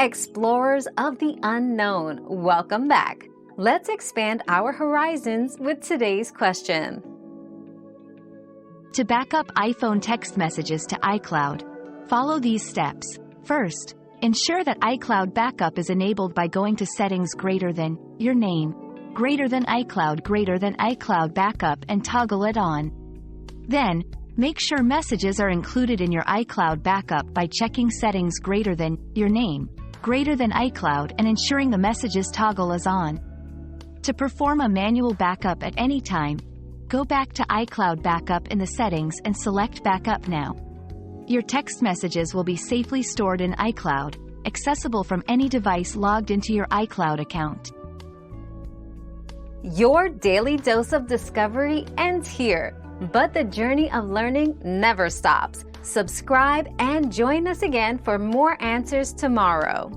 Explorers of the unknown, welcome back. Let's expand our horizons with today's question. To back up iPhone text messages to iCloud, follow these steps. First, ensure that iCloud backup is enabled by going to Settings greater than your name, greater than iCloud backup and toggle it on. Then, make sure messages are included in your iCloud backup by checking Settings greater than your name, greater than iCloud and ensuring the messages toggle is on. To perform a manual backup at any time, go back to iCloud Backup in the settings and select Backup Now. Your text messages will be safely stored in iCloud, accessible from any device logged into your iCloud account. Your daily dose of discovery ends here, but the journey of learning never stops. Subscribe and join us again for more answers tomorrow.